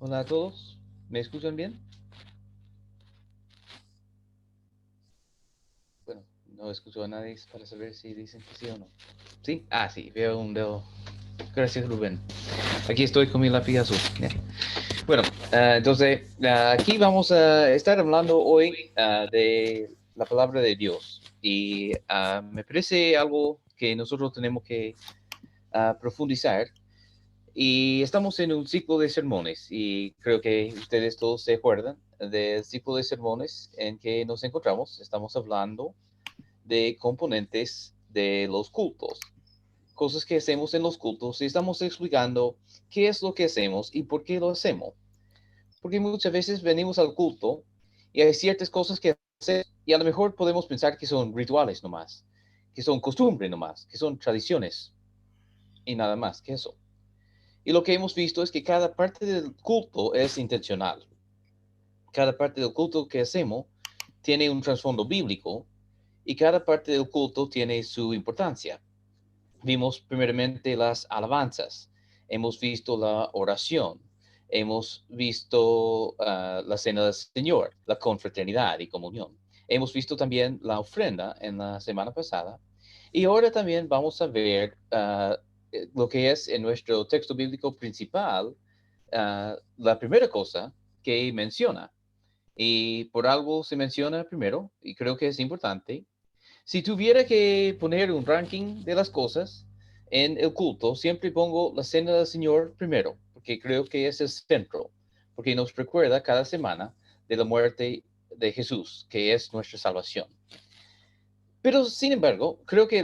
Hola a todos, ¿me escuchan bien? Bueno, no escucho a nadie para saber si dicen que sí o no. ¿Sí? Ah, sí, veo un dedo. Gracias, Rubén. Aquí estoy con mi lápiz azul. Bueno, entonces aquí vamos a estar hablando hoy de la palabra de Dios. Y me parece algo que nosotros tenemos que profundizar. Y estamos en un ciclo de sermones y creo que ustedes todos se acuerdan del ciclo de sermones en que nos encontramos. Estamos hablando de componentes de los cultos, cosas que hacemos en los cultos y estamos explicando qué es lo que hacemos y por qué lo hacemos. Porque muchas veces venimos al culto y hay ciertas cosas que hacer y a lo mejor podemos pensar que son rituales nomás, que son costumbres nomás, que son tradiciones y nada más que eso. Y lo que hemos visto es que cada parte del culto es intencional. Cada parte del culto que hacemos tiene un trasfondo bíblico y cada parte del culto tiene su importancia. Vimos primeramente las alabanzas, hemos visto la oración, hemos visto la cena del Señor, la confraternidad y comunión. Hemos visto también la ofrenda en la semana pasada y ahora también vamos a ver lo que es en nuestro texto bíblico principal, la primera cosa que menciona. Y por algo se menciona primero, y creo que es importante, si tuviera que poner un ranking de las cosas en el culto, siempre pongo la cena del Señor primero, porque creo que es el centro, porque nos recuerda cada semana de la muerte de Jesús, que es nuestra salvación. Pero sin embargo, creo que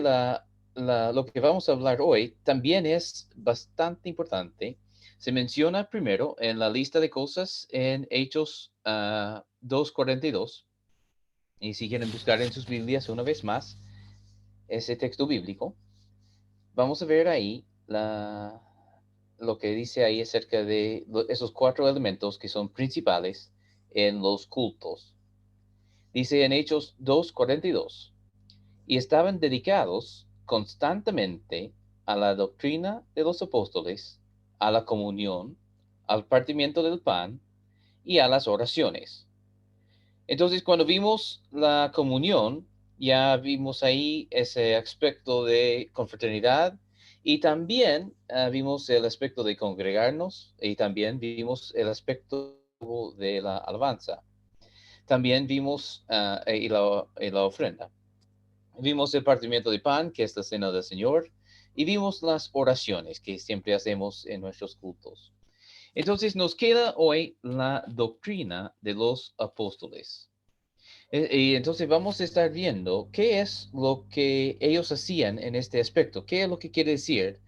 lo que vamos a hablar hoy también es bastante importante. Se menciona primero en la lista de cosas en Hechos 2:42, y si quieren buscar en sus Biblias una vez más ese texto bíblico, vamos a ver ahí lo que dice ahí acerca de esos cuatro elementos que son principales en los cultos. Dice en Hechos 2:42, y estaban dedicados constantemente a la doctrina de los apóstoles, a la comunión, al partimiento del pan y a las oraciones. Entonces, cuando vimos la comunión, ya vimos ahí ese aspecto de confraternidad y también vimos el aspecto de congregarnos y también vimos el aspecto de la alabanza. También vimos y la ofrenda. Vimos el partimiento de pan, que es la cena del Señor, y vimos las oraciones que siempre hacemos en nuestros cultos. Entonces nos queda hoy la doctrina de los apóstoles. Y entonces vamos a estar viendo qué es lo que ellos hacían en este aspecto, qué es lo que quiere decir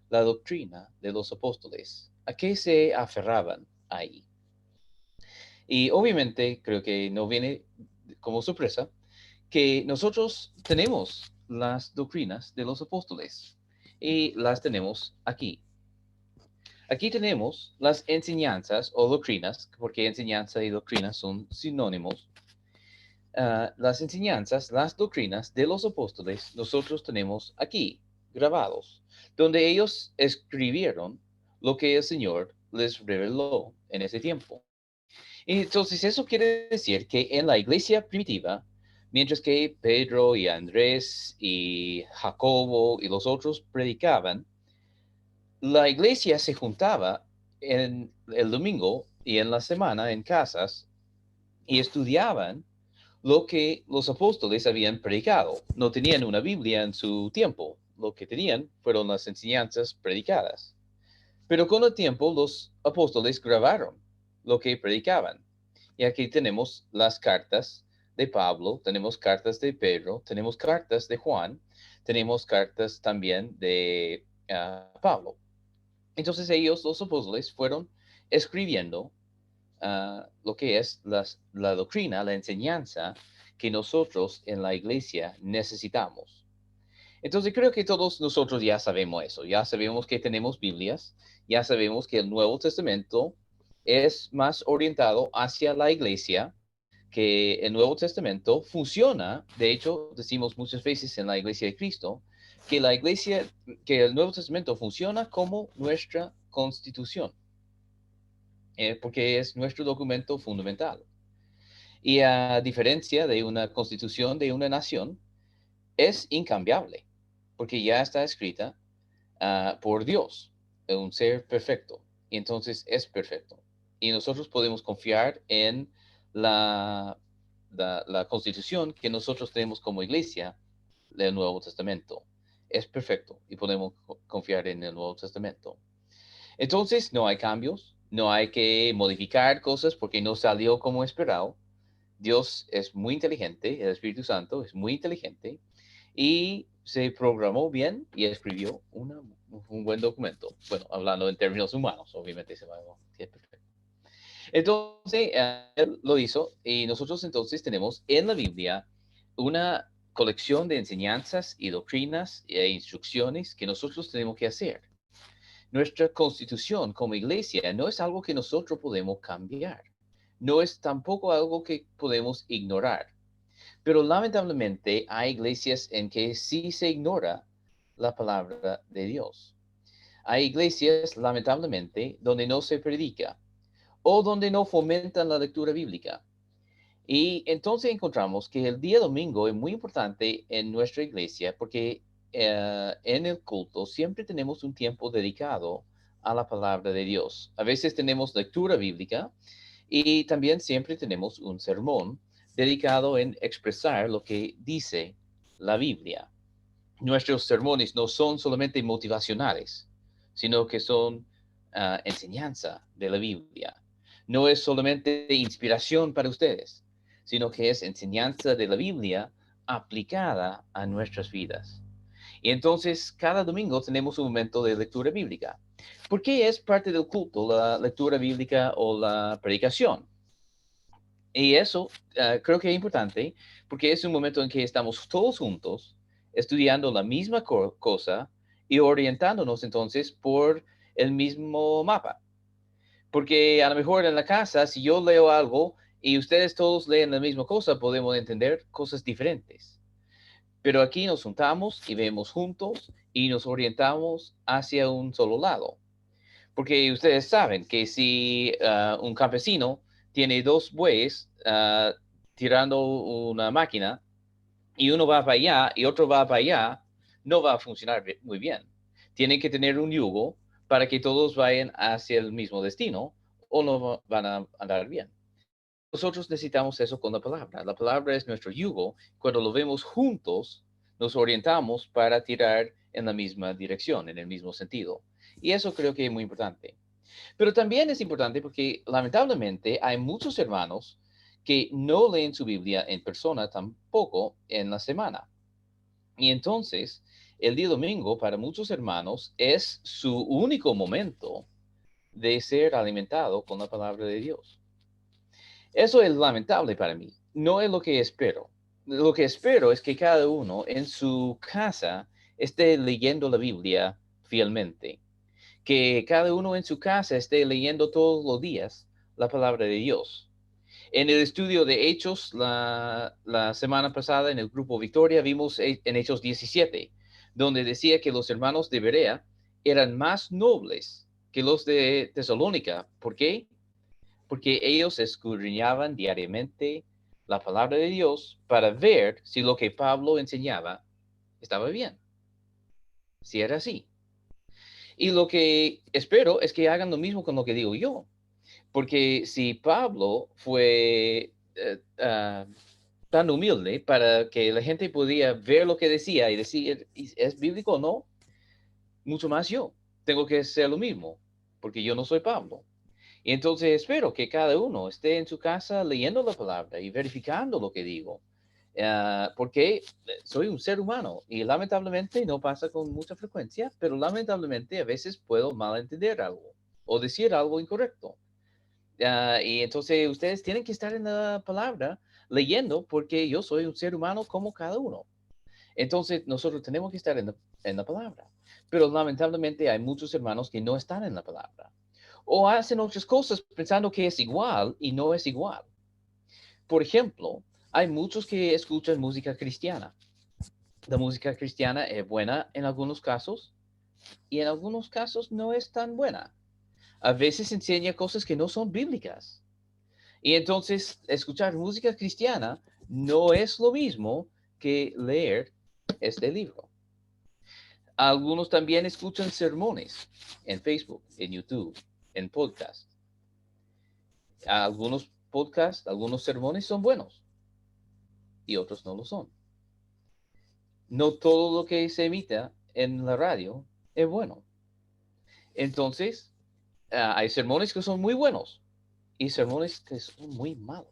la doctrina de los apóstoles, a qué se aferraban ahí. Y obviamente creo que no viene como sorpresa que nosotros tenemos las doctrinas de los apóstoles y las tenemos aquí. Aquí tenemos las enseñanzas o doctrinas, porque enseñanza y doctrina son sinónimos. Las enseñanzas, las doctrinas de los apóstoles, nosotros tenemos aquí grabados, donde ellos escribieron lo que el Señor les reveló en ese tiempo. Y entonces eso quiere decir que en la iglesia primitiva, mientras que Pedro y Andrés y Jacobo y los otros predicaban, la iglesia se juntaba en el domingo y en la semana en casas y estudiaban lo que los apóstoles habían predicado. No tenían una Biblia en su tiempo. Lo que tenían fueron las enseñanzas predicadas. Pero con el tiempo los apóstoles grabaron lo que predicaban. Y aquí tenemos las cartas de Pablo, tenemos cartas de Pedro, tenemos cartas de Juan, tenemos cartas también de Pablo. Entonces ellos, los apóstoles, fueron escribiendo lo que es la doctrina, la enseñanza que nosotros en la iglesia necesitamos. Entonces creo que todos nosotros ya sabemos eso, ya sabemos que tenemos Biblias, ya sabemos que el Nuevo Testamento es más orientado hacia la iglesia, que el Nuevo Testamento funciona, de hecho decimos muchas veces en la iglesia de Cristo, que la iglesia, que el Nuevo Testamento funciona como nuestra constitución. porque es nuestro documento fundamental. Y a diferencia de una constitución de una nación, es incambiable, porque ya está escrita por Dios, un ser perfecto. Y entonces es perfecto. Y nosotros podemos confiar en la, la constitución que nosotros tenemos como iglesia del Nuevo Testamento. Es perfecto y podemos confiar en el Nuevo Testamento. Entonces no hay cambios, no hay que modificar cosas porque no salió como esperado. Dios es muy inteligente, el Espíritu Santo es muy inteligente y se programó bien y escribió un buen documento. Bueno, hablando en términos humanos, obviamente se va a decir perfecto. Entonces, él lo hizo y nosotros entonces tenemos en la Biblia una colección de enseñanzas y doctrinas e instrucciones que nosotros tenemos que hacer. Nuestra constitución como iglesia no es algo que nosotros podemos cambiar. No es tampoco algo que podemos ignorar. Pero lamentablemente hay iglesias en que sí se ignora la palabra de Dios. Hay iglesias, lamentablemente, donde no se predica o donde no fomentan la lectura bíblica. Y entonces encontramos que el día domingo es muy importante en nuestra iglesia porque en el culto siempre tenemos un tiempo dedicado a la palabra de Dios. A veces tenemos lectura bíblica y también siempre tenemos un sermón dedicado en expresar lo que dice la Biblia. Nuestros sermones no son solamente motivacionales, sino que son enseñanza de la Biblia. No es solamente inspiración para ustedes, sino que es enseñanza de la Biblia aplicada a nuestras vidas. Y entonces cada domingo tenemos un momento de lectura bíblica. ¿Por qué es parte del culto la lectura bíblica o la predicación? Y eso creo que es importante porque es un momento en que estamos todos juntos estudiando la misma cosa y orientándonos entonces por el mismo mapa. Porque a lo mejor en la casa, si yo leo algo y ustedes todos leen la misma cosa, podemos entender cosas diferentes. Pero aquí nos juntamos y vemos juntos y nos orientamos hacia un solo lado. Porque ustedes saben que si un campesino tiene dos bueyes tirando una máquina y uno va para allá y otro va para allá, no va a funcionar muy bien. Tienen que tener un yugo para que todos vayan hacia el mismo destino o no van a andar bien. Nosotros necesitamos eso con la palabra. La palabra es nuestro yugo. Cuando lo vemos juntos, nos orientamos para tirar en la misma dirección, en el mismo sentido. Y eso creo que es muy importante. Pero también es importante porque lamentablemente hay muchos hermanos que no leen su Biblia en persona tampoco en la semana. Y entonces, el día domingo para muchos hermanos es su único momento de ser alimentado con la palabra de Dios. Eso es lamentable para mí. No es lo que espero. Lo que espero es que cada uno en su casa esté leyendo la Biblia fielmente, que cada uno en su casa esté leyendo todos los días la palabra de Dios. En el estudio de Hechos, la semana pasada en el grupo Victoria, vimos en Hechos 17, donde decía que los hermanos de Berea eran más nobles que los de Tesalónica. ¿Por qué? Porque ellos escudriñaban diariamente la palabra de Dios para ver si lo que Pablo enseñaba estaba bien, si era así. Y lo que espero es que hagan lo mismo con lo que digo yo. Porque si Pablo fue tan humilde para que la gente podía ver lo que decía y decir, ¿es bíblico o no? Mucho más yo. Tengo que hacer lo mismo, porque yo no soy Pablo. Y entonces espero que cada uno esté en su casa leyendo la palabra y verificando lo que digo. Porque soy un ser humano y lamentablemente no pasa con mucha frecuencia, pero lamentablemente a veces puedo malentender algo o decir algo incorrecto. Y entonces ustedes tienen que estar en la palabra leyendo porque yo soy un ser humano como cada uno. Entonces nosotros tenemos que estar en la palabra. Pero lamentablemente hay muchos hermanos que no están en la palabra. O hacen otras cosas pensando que es igual y no es igual. Por ejemplo, hay muchos que escuchan música cristiana. La música cristiana es buena en algunos casos y en algunos casos no es tan buena. A veces enseña cosas que no son bíblicas. Y entonces escuchar música cristiana no es lo mismo que leer este libro. Algunos también escuchan sermones en Facebook, en YouTube, en podcast. Algunos podcasts, algunos sermones son buenos y otros no lo son. No todo lo que se emita en la radio es bueno. Entonces, hay sermones que son muy buenos y sermones que son muy malos.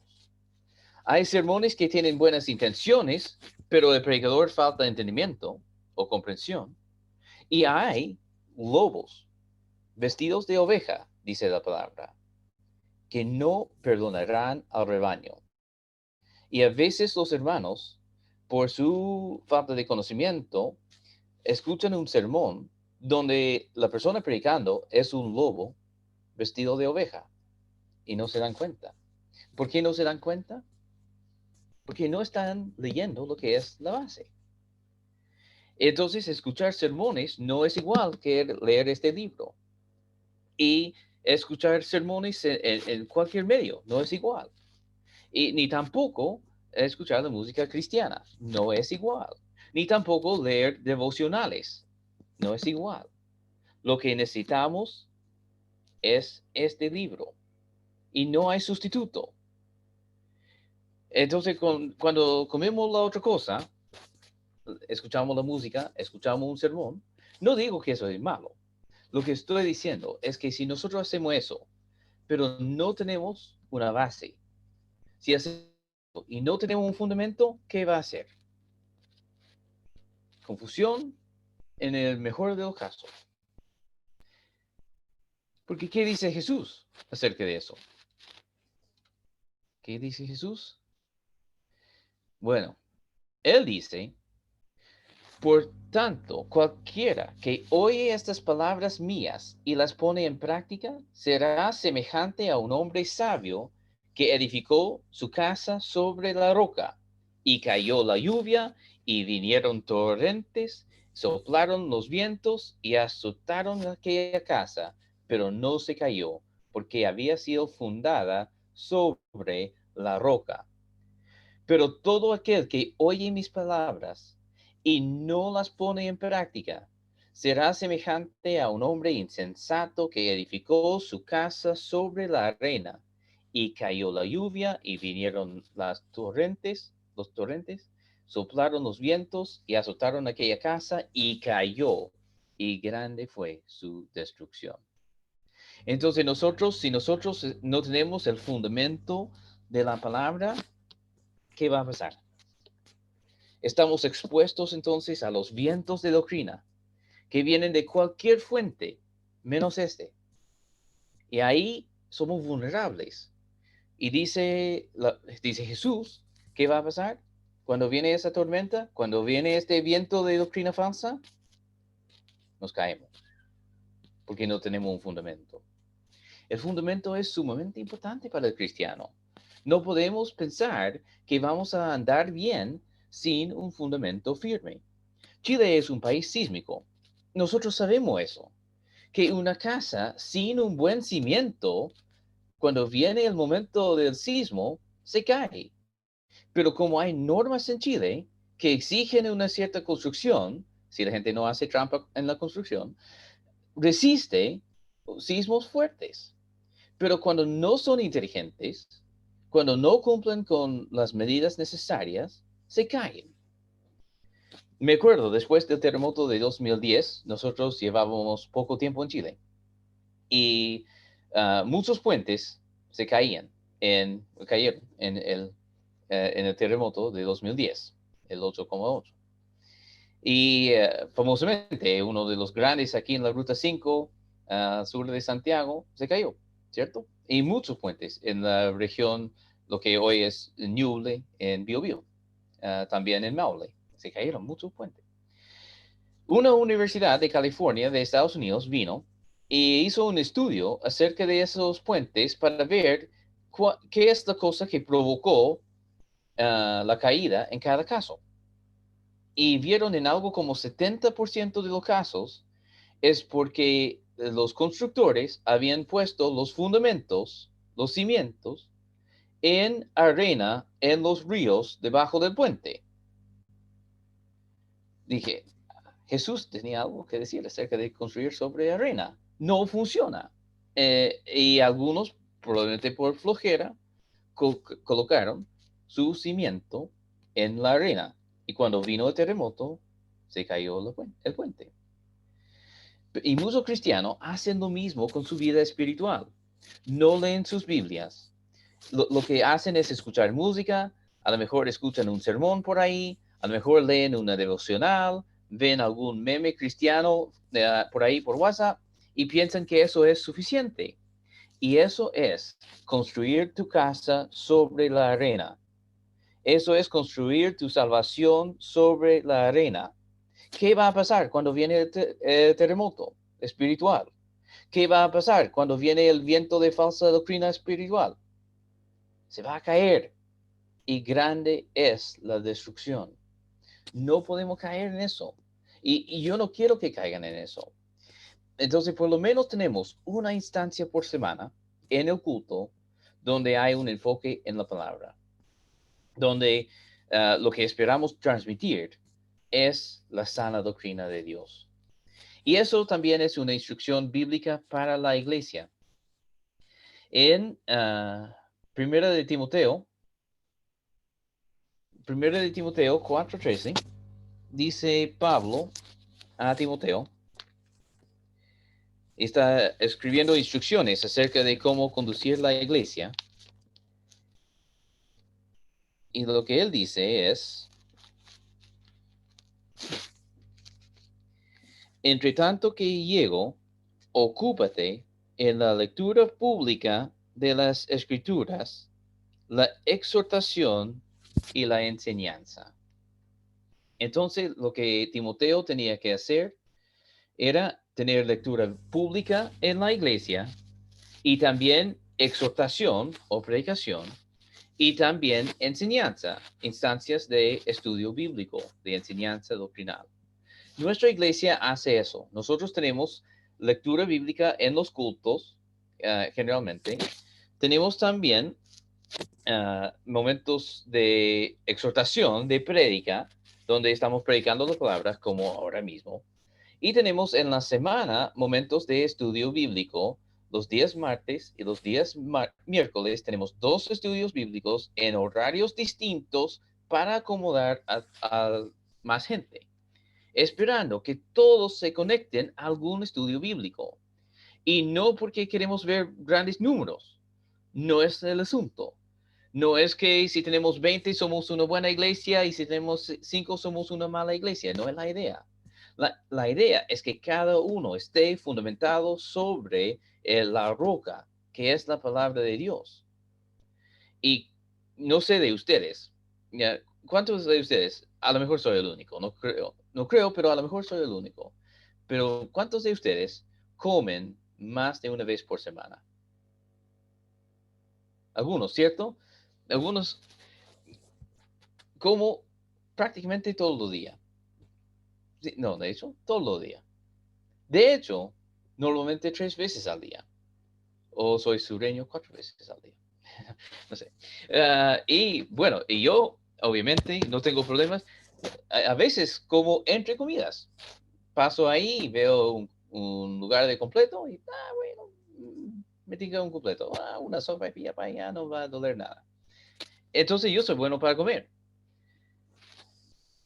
Hay sermones que tienen buenas intenciones, pero el predicador falta entendimiento o comprensión. Y hay lobos vestidos de oveja, dice la palabra, que no perdonarán al rebaño. Y a veces los hermanos, por su falta de conocimiento, escuchan un sermón donde la persona predicando es un lobo vestido de oveja y no se dan cuenta. ¿Por qué no se dan cuenta? Porque no están leyendo lo que es la base. Entonces, escuchar sermones no es igual que leer este libro. Y escuchar sermones en cualquier medio no es igual. Y ni tampoco escuchar la música cristiana no es igual. Ni tampoco leer devocionales no es igual. Lo que necesitamos es este libro y no hay sustituto. Entonces, cuando comemos la otra cosa, escuchamos la música, escuchamos un sermón, no digo que eso es malo. Lo que estoy diciendo es que si nosotros hacemos eso, pero no tenemos una base, si hacemos y no tenemos un fundamento, ¿qué va a hacer? Confusión en el mejor de los casos. Porque ¿qué dice Jesús acerca de eso? ¿Qué dice Jesús? Bueno, él dice, por tanto, cualquiera que oye estas palabras mías y las pone en práctica, será semejante a un hombre sabio que edificó su casa sobre la roca, y cayó la lluvia, y vinieron torrentes, soplaron los vientos, y azotaron aquella casa, pero no se cayó, porque había sido fundada sobre la roca. Pero todo aquel que oye mis palabras y no las pone en práctica, será semejante a un hombre insensato que edificó su casa sobre la arena, y cayó la lluvia, y vinieron los torrentes, soplaron los vientos y azotaron aquella casa, y cayó, y grande fue su destrucción. Entonces nosotros, si nosotros no tenemos el fundamento de la palabra, ¿qué va a pasar? Estamos expuestos entonces a los vientos de doctrina que vienen de cualquier fuente, menos este. Y ahí somos vulnerables. Y dice Jesús, ¿qué va a pasar cuando viene esa tormenta? Cuando viene este viento de doctrina falsa, nos caemos, porque no tenemos un fundamento. El fundamento es sumamente importante para el cristiano. No podemos pensar que vamos a andar bien sin un fundamento firme. Chile es un país sísmico. Nosotros sabemos eso, que una casa sin un buen cimiento, cuando viene el momento del sismo, se cae. Pero como hay normas en Chile que exigen una cierta construcción, si la gente no hace trampa en la construcción, resiste sismos fuertes. Pero cuando no son inteligentes, cuando no cumplen con las medidas necesarias, se caen. Me acuerdo, después del terremoto de 2010, nosotros llevábamos poco tiempo en Chile y muchos puentes se cayeron en el terremoto de 2010, el 8,8. Y famosamente, uno de los grandes aquí en la Ruta 5, sur de Santiago, se cayó, ¿cierto? Y muchos puentes en la región, lo que hoy es Ñuble, en Biobío, también en Maule, se cayeron muchos puentes. Una universidad de California, de Estados Unidos, vino y hizo un estudio acerca de esos puentes para ver qué es la cosa que provocó la caída en cada caso. Y vieron en algo como 70% de los casos es porque los constructores habían puesto los fundamentos, los cimientos, en arena en los ríos debajo del puente. Dije, Jesús tenía algo que decir acerca de construir sobre arena. No funciona. Y algunos, probablemente por flojera, colocaron su cimiento en la arena. Y cuando vino el terremoto, se cayó el puente. Y muchos cristianos hacen lo mismo con su vida espiritual. No leen sus Biblias. Lo que hacen es escuchar música, a lo mejor escuchan un sermón por ahí, a lo mejor leen una devocional, ven algún meme cristiano por ahí por WhatsApp y piensan que eso es suficiente. Y eso es construir tu casa sobre la arena. Eso es construir tu salvación sobre la arena. ¿Qué va a pasar cuando viene el terremoto espiritual? ¿Qué va a pasar cuando viene el viento de falsa doctrina espiritual? Se va a caer y grande es la destrucción. No podemos caer en eso. Y yo no quiero que caigan en eso. Entonces, por lo menos tenemos una instancia por semana en el culto donde hay un enfoque en la palabra, donde lo que esperamos transmitir es la sana doctrina de Dios. Y eso también es una instrucción bíblica para la iglesia. En Primera de Timoteo, 4:13, dice Pablo a Timoteo, está escribiendo instrucciones acerca de cómo conducir la iglesia. Y lo que él dice es, entre tanto que llego, ocúpate en la lectura pública de las escrituras, la exhortación y la enseñanza. Entonces, lo que Timoteo tenía que hacer era tener lectura pública en la iglesia y también exhortación o predicación y también enseñanza, instancias de estudio bíblico, de enseñanza doctrinal. Nuestra iglesia hace eso. Nosotros tenemos lectura bíblica en los cultos, generalmente. Tenemos también momentos de exhortación, de prédica, donde estamos predicando las palabras como ahora mismo. Y tenemos en la semana momentos de estudio bíblico. Los días martes y los días miércoles tenemos 2 estudios bíblicos en horarios distintos para acomodar a más gente, esperando que todos se conecten a algún estudio bíblico. Y no porque queremos ver grandes números. No es el asunto. No es que si tenemos 20 somos una buena iglesia y si tenemos 5 somos una mala iglesia. No es la idea. La idea es que cada uno esté fundamentado sobre la roca, que es la palabra de Dios. Y no sé de ustedes, ¿ya? ¿Cuántos de ustedes? A lo mejor soy el único, no creo, pero a lo mejor soy el único. Pero ¿cuántos de ustedes comen más de una vez por semana? Algunos, ¿cierto? Algunos como prácticamente todos los días. Sí, no, de hecho, todos los días. De hecho, normalmente 3 veces al día. O soy sureño 4 veces al día. No sé. Y bueno, y yo obviamente no tengo problemas. A veces como entre comidas. Paso ahí, veo un lugar de completo y, bueno, me diga un completo. Una sopa de pilla para allá no va a doler nada. Entonces yo soy bueno para comer.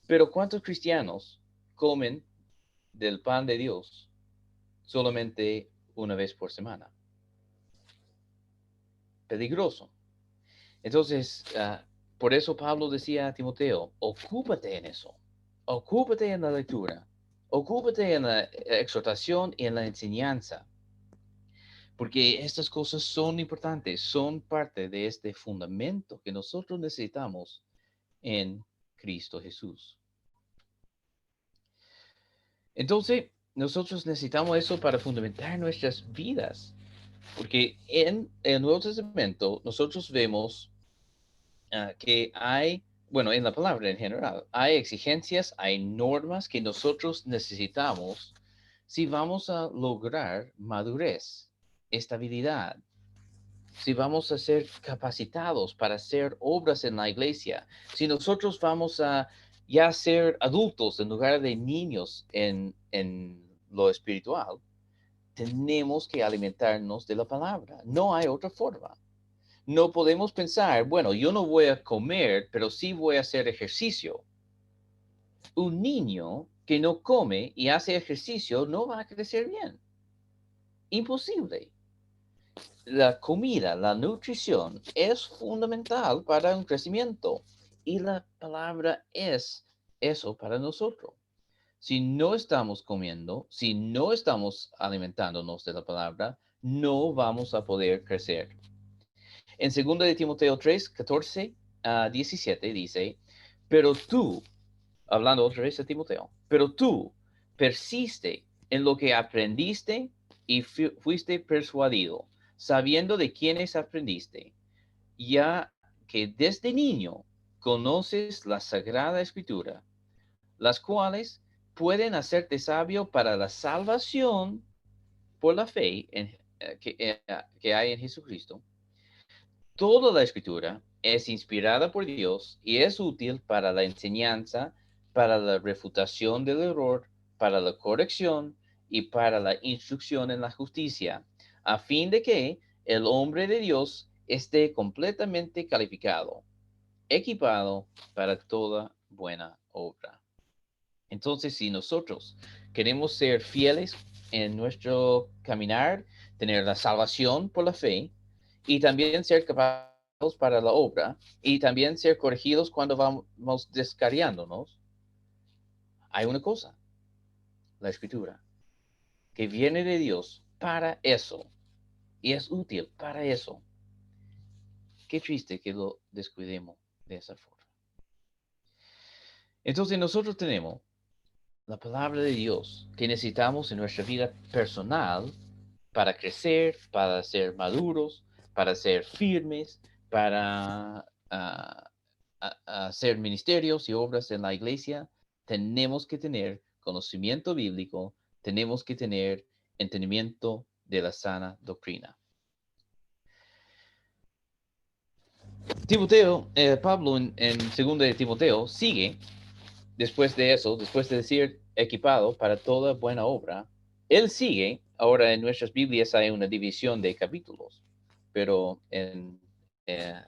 Pero ¿cuántos cristianos comen del pan de Dios solamente una vez por semana? Peligroso. Entonces, por eso Pablo decía a Timoteo, ocúpate en eso, ocúpate en la lectura, ocúpate en la exhortación y en la enseñanza, porque estas cosas son importantes, son parte de este fundamento que nosotros necesitamos en Cristo Jesús. Entonces, nosotros necesitamos eso para fundamentar nuestras vidas, porque en el Nuevo Testamento nosotros vemos que hay, bueno, en la palabra en general, hay exigencias, hay normas que nosotros necesitamos si vamos a lograr madurez, estabilidad, si vamos a ser capacitados para hacer obras en la iglesia, si nosotros vamos a ya ser adultos en lugar de niños en lo espiritual, tenemos que alimentarnos de la palabra. No hay otra forma. No podemos pensar, bueno, yo no voy a comer, pero sí voy a hacer ejercicio. Un niño que no come y hace ejercicio no va a crecer bien. Imposible. La comida, la nutrición es fundamental para un crecimiento y la palabra es eso para nosotros. Si no estamos comiendo, si no estamos alimentándonos de la palabra, no vamos a poder crecer. En 2 de Timoteo 3, 14 a 17 dice, pero tú, hablando otra vez de Timoteo, pero tú persiste en lo que aprendiste y fuiste persuadido, sabiendo de quiénes aprendiste, ya que desde niño conoces la Sagrada Escritura, las cuales pueden hacerte sabio para la salvación por la fe que hay en Jesucristo. Toda la escritura es inspirada por Dios y es útil para la enseñanza, para la refutación del error, para la corrección y para la instrucción en la justicia, a fin de que el hombre de Dios esté completamente calificado, equipado para toda buena obra. Entonces, si nosotros queremos ser fieles en nuestro caminar, tener la salvación por la fe y también ser capaces para la obra y también ser corregidos cuando vamos descarriándonos, hay una cosa, la escritura, que viene de Dios para eso y es útil para eso. Qué triste que lo descuidemos de esa forma. Entonces nosotros tenemos la palabra de Dios que necesitamos en nuestra vida personal para crecer, para ser maduros, para ser firmes, para hacer ministerios y obras en la iglesia. Tenemos que tener conocimiento bíblico, tenemos que tener entendimiento de la sana doctrina. Timoteo, Pablo en 2 de Timoteo sigue después de eso, después de decir equipado para toda buena obra, él sigue, ahora en nuestras Biblias hay una división de capítulos, pero eh,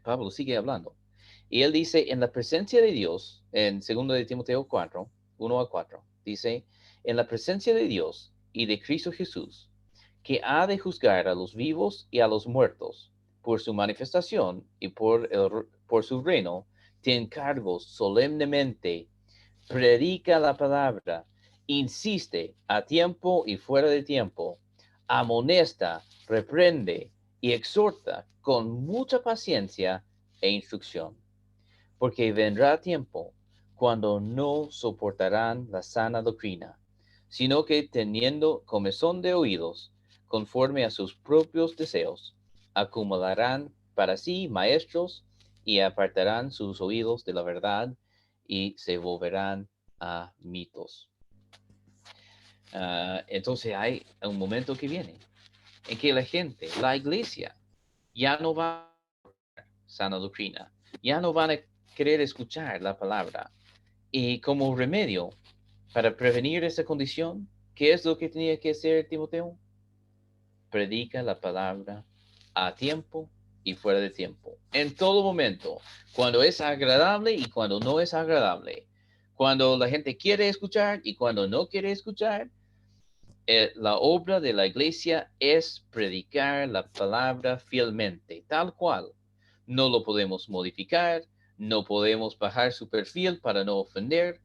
Pablo sigue hablando. Y él dice, en la presencia de Dios, en 2 de Timoteo 4, 1 a 4, dice, en la presencia de Dios y de Cristo Jesús, que ha de juzgar a los vivos y a los muertos por su manifestación y por su reino, te encargo solemnemente, predica la palabra, insiste a tiempo y fuera de tiempo, amonesta, reprende y exhorta con mucha paciencia e instrucción, porque vendrá tiempo cuando no soportarán la sana doctrina, sino que teniendo comezón de oídos, conforme a sus propios deseos, acumularán para sí maestros y apartarán sus oídos de la verdad y se volverán a mitos. Entonces hay un momento que viene en que la gente, la iglesia, ya no va a sana doctrina, ya no van a querer escuchar la palabra. Y como remedio para prevenir esa condición, ¿qué es lo que tenía que hacer Timoteo? Predica la palabra a tiempo y fuera de tiempo, en todo momento, cuando es agradable y cuando no es agradable, cuando la gente quiere escuchar y cuando no quiere escuchar. La obra de la iglesia es predicar la palabra fielmente, tal cual. No lo podemos modificar, no podemos bajar su perfil para no ofender.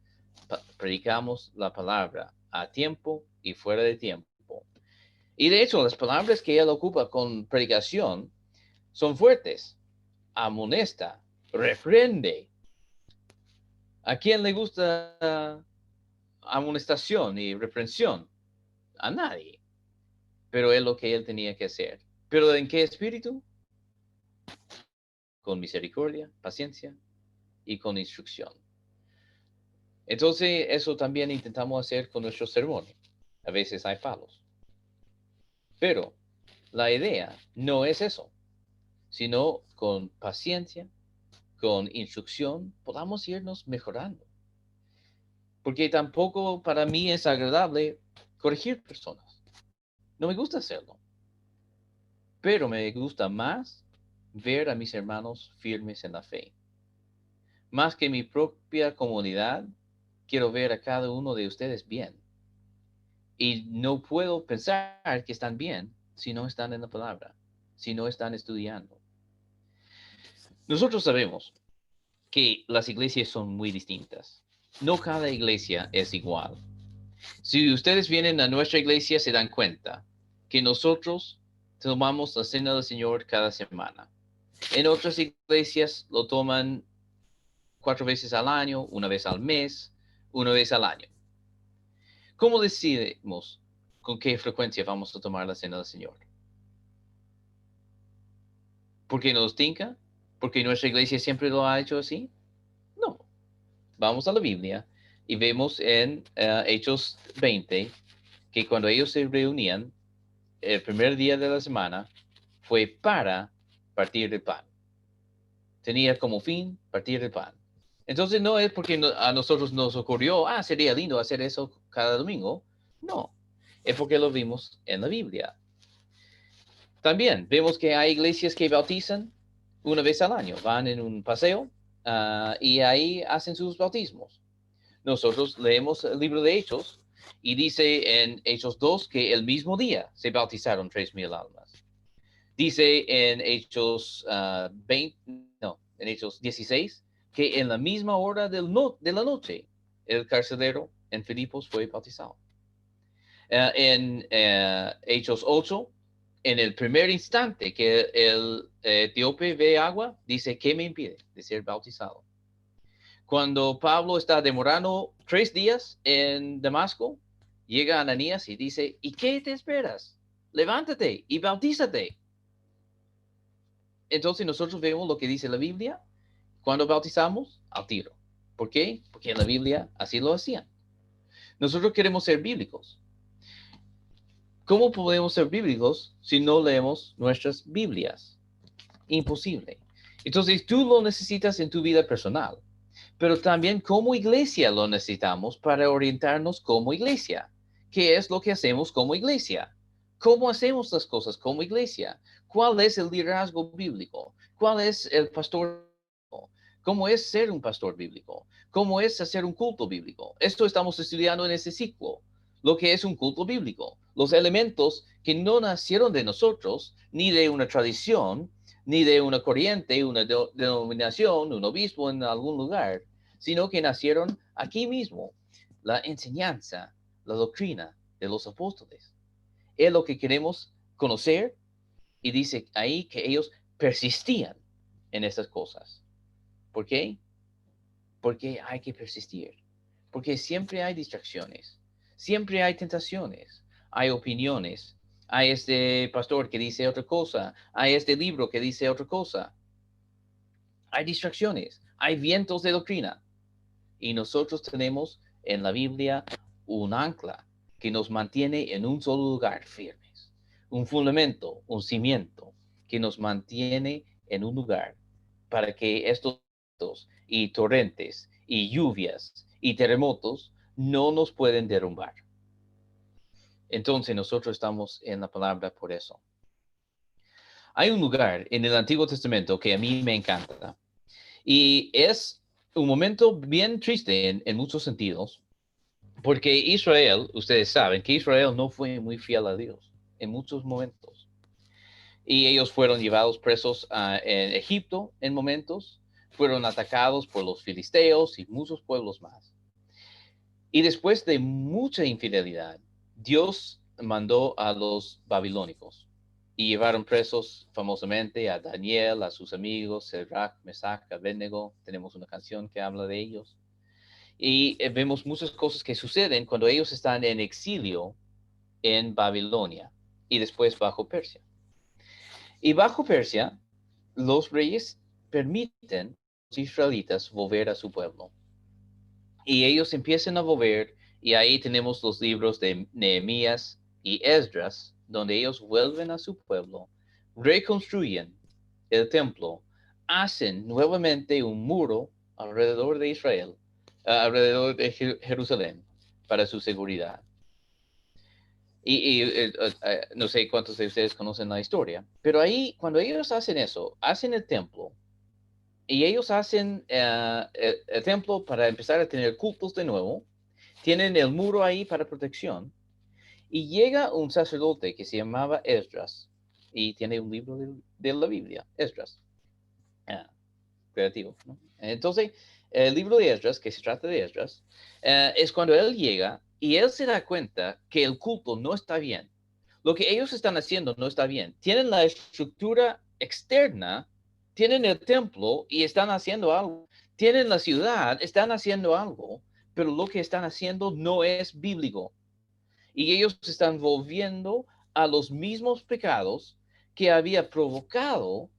Predicamos la palabra a tiempo y fuera de tiempo. Y de hecho, las palabras que él ocupa con predicación son fuertes. Amonesta, reprende. ¿A quién le gusta amonestación y reprensión? A nadie. Pero es lo que él tenía que hacer. ¿Pero en qué espíritu? Con misericordia, paciencia y con instrucción. Entonces, eso también intentamos hacer con nuestros sermones. a veces hay palos. Pero la idea no es eso, sino con paciencia, con instrucción, podamos irnos mejorando. Porque tampoco para mí es agradable corregir personas. No me gusta hacerlo. Pero me gusta más ver a mis hermanos firmes en la fe. Más que mi propia comunidad, quiero ver a cada uno de ustedes bien. Y no puedo pensar que están bien si no están en la palabra, si no están estudiando. Nosotros sabemos que las iglesias son muy distintas. No cada iglesia es igual. Si ustedes vienen a nuestra iglesia, se dan cuenta que nosotros tomamos la cena del Señor cada semana. En otras iglesias lo toman 4 veces al año, una vez al mes, una vez al año. ¿Cómo decidimos con qué frecuencia vamos a tomar la cena del Señor? ¿Por qué nos tinca? ¿Porque nuestra iglesia siempre lo ha hecho así? No. Vamos a la Biblia y vemos en Hechos 20 que cuando ellos se reunían, el primer día de la semana fue para partir el pan. Tenía como fin partir el pan. Entonces no es porque a nosotros nos ocurrió, sería lindo hacer eso cada domingo. No, es porque lo vimos en la Biblia. También vemos que hay iglesias que bautizan una vez al año, van en un paseo y ahí hacen sus bautismos. Nosotros leemos el libro de Hechos y dice en Hechos 2 que el mismo día se bautizaron 3,000 almas. Dice en Hechos 20, no, en Hechos 16, que en la misma hora de la noche el carcelero en Filipos fue bautizado. En Hechos 8, en el primer instante que el etíope ve agua, dice, ¿qué me impide de ser bautizado? Cuando Pablo está demorando 3 días en Damasco, llega Ananías y dice, ¿y qué te esperas? Levántate y bautízate. Entonces nosotros vemos lo que dice la Biblia. Cuando bautizamos, al tiro. ¿Por qué? Porque en la Biblia así lo hacían. Nosotros queremos ser bíblicos. ¿Cómo podemos ser bíblicos si no leemos nuestras Biblias? Imposible. Entonces tú lo necesitas en tu vida personal, pero también como iglesia lo necesitamos para orientarnos como iglesia. ¿Qué es lo que hacemos como iglesia? ¿Cómo hacemos las cosas como iglesia? ¿Cuál es el liderazgo bíblico? ¿Cuál es el pastor bíblico? ¿Cómo es ser un pastor bíblico? ¿Cómo es hacer un culto bíblico? Esto estamos estudiando en ese ciclo. Lo que es un culto bíblico. Los elementos que no nacieron de nosotros, ni de una tradición, ni de una corriente, una denominación, un obispo en algún lugar, sino que nacieron aquí mismo. La enseñanza, la doctrina de los apóstoles. Es lo que queremos conocer y dice ahí que ellos persistían en esas cosas. ¿Por qué? Porque hay que persistir. Porque siempre hay distracciones, siempre hay tentaciones, hay opiniones. Hay este pastor que dice otra cosa, hay este libro que dice otra cosa. Hay distracciones, hay vientos de doctrina. Y nosotros tenemos en la Biblia un ancla que nos mantiene en un solo lugar firmes. Un fundamento, un cimiento que nos mantiene en un lugar para que estos y torrentes y lluvias y terremotos no nos pueden derrumbar. Entonces nosotros estamos en la palabra por eso. Hay un lugar en el Antiguo Testamento que a mí me encanta y es un momento bien triste en muchos sentidos, porque Israel, ustedes saben que Israel no fue muy fiel a Dios en muchos momentos. Y ellos fueron llevados presos en Egipto en momentos, fueron atacados por los filisteos y muchos pueblos más. Y después de mucha infidelidad, Dios mandó a los babilónicos y llevaron presos famosamente a Daniel, a sus amigos, Sadrach, Mesach, Abednego. Tenemos una canción que habla de ellos. Y vemos muchas cosas que suceden cuando ellos están en exilio en Babilonia y después bajo Persia. Y bajo Persia, los reyes permiten a los israelitas volver a su pueblo. Y ellos empiezan a volver Y ahí tenemos los libros de Nehemías y Esdras, donde ellos vuelven a su pueblo, reconstruyen el templo, hacen nuevamente un muro alrededor de Israel, alrededor de Jerusalén, para su seguridad. No sé cuántos de ustedes conocen la historia, pero ahí, cuando ellos hacen eso, hacen el templo, y ellos hacen el templo para empezar a tener cultos de nuevo, tienen el muro ahí para protección, y llega un sacerdote que se llamaba Esdras, y tiene un libro de la Biblia, Esdras. Ah, creativo, ¿no? Entonces, el libro de Esdras, que se trata de Esdras, es cuando él llega y él se da cuenta que el culto no está bien. Lo que ellos están haciendo no está bien. Tienen la estructura externa, tienen el templo y están haciendo algo. Tienen la ciudad, están haciendo algo, pero lo que están haciendo no es bíblico. Y ellos están volviendo a los mismos pecados que había provocado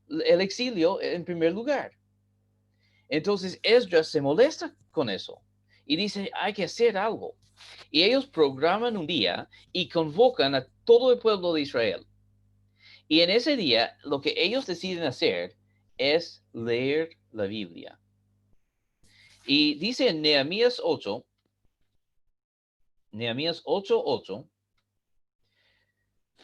el exilio en primer lugar. Entonces Esdras se molesta con eso y dice, hay que hacer algo. Y ellos programan un día y convocan a todo el pueblo de Israel. Y en ese día lo que ellos deciden hacer es leer la Biblia. Y dice en Nehemías 8:8,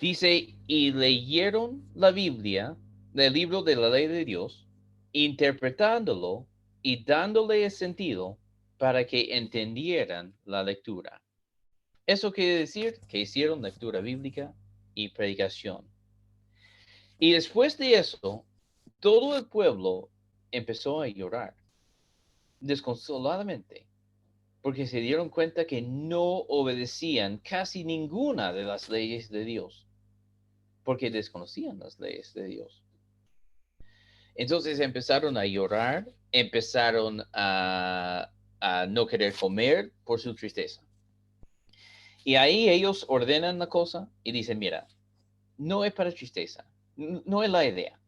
dice, y leyeron la Biblia, del libro de la ley de Dios, interpretándolo y dándole el sentido para que entendieran la lectura. Eso quiere decir que hicieron lectura bíblica y predicación. Y después de eso, todo el pueblo empezó a llorar desconsoladamente, porque se dieron cuenta que no obedecían casi ninguna de las leyes de Dios, porque desconocían las leyes de Dios. Entonces empezaron a llorar, empezaron a no querer comer por su tristeza. Y ahí ellos ordenan la cosa y dicen, mira, no es para tristeza, no es la idea.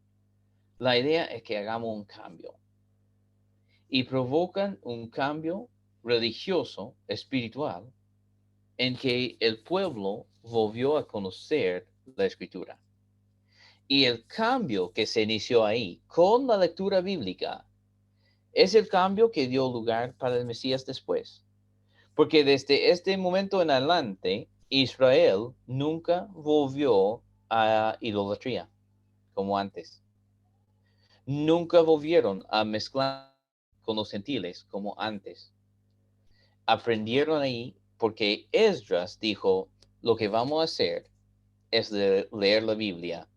La idea es que hagamos un cambio. Y provocan un cambio religioso, espiritual, en que el pueblo volvió a conocer la escritura. Y el cambio que se inició ahí con la lectura bíblica es el cambio que dio lugar para el Mesías después. Porque desde este momento en adelante, Israel nunca volvió a idolatría como antes. Nunca volvieron a mezclar con los gentiles como antes. Aprendieron ahí porque Esdras dijo, lo que vamos a hacer es leer la Biblia.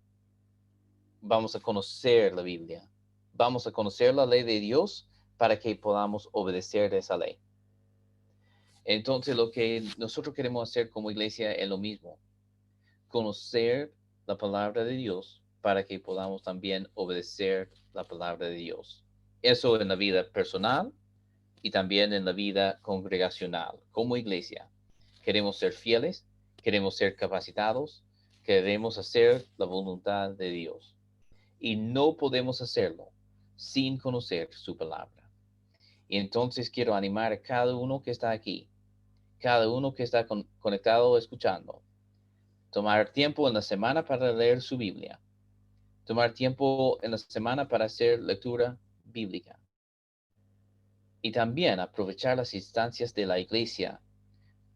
Vamos a conocer la Biblia. Vamos a conocer la ley de Dios para que podamos obedecer esa ley. Entonces, lo que nosotros queremos hacer como iglesia es lo mismo. Conocer la palabra de Dios para que podamos también obedecer la palabra de Dios. Eso en la vida personal y también en la vida congregacional, como iglesia. Queremos ser fieles, queremos ser capacitados, queremos hacer la voluntad de Dios. Y no podemos hacerlo sin conocer su palabra. Y entonces quiero animar a cada uno que está aquí, cada uno que está conectado escuchando, tomar tiempo en la semana para leer su Biblia, tomar tiempo en la semana para hacer lectura bíblica y también aprovechar las instancias de la iglesia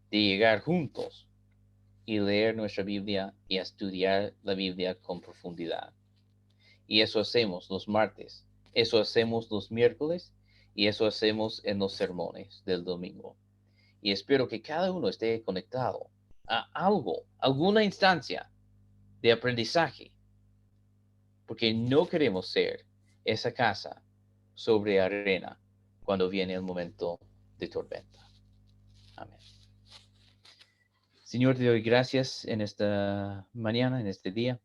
de llegar juntos y leer nuestra Biblia y estudiar la Biblia con profundidad. Y eso hacemos los martes, eso hacemos los miércoles y eso hacemos en los sermones del domingo. Y espero que cada uno esté conectado a algo, alguna instancia de aprendizaje, porque no queremos ser esa casa sobre arena cuando viene el momento de tormenta. Amén. Señor, te doy gracias en esta mañana, en este día,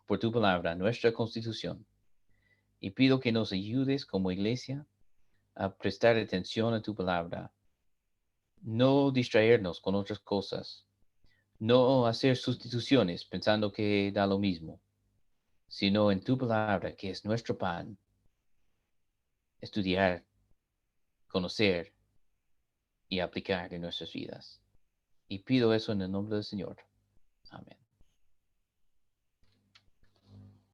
por tu palabra, nuestra constitución. Y pido que nos ayudes como iglesia a prestar atención a tu palabra, no distraernos con otras cosas, no hacer sustituciones pensando que da lo mismo, sino en tu palabra, que es nuestro pan, estudiar, conocer y aplicar en nuestras vidas. Y pido eso en el nombre del Señor. Amén.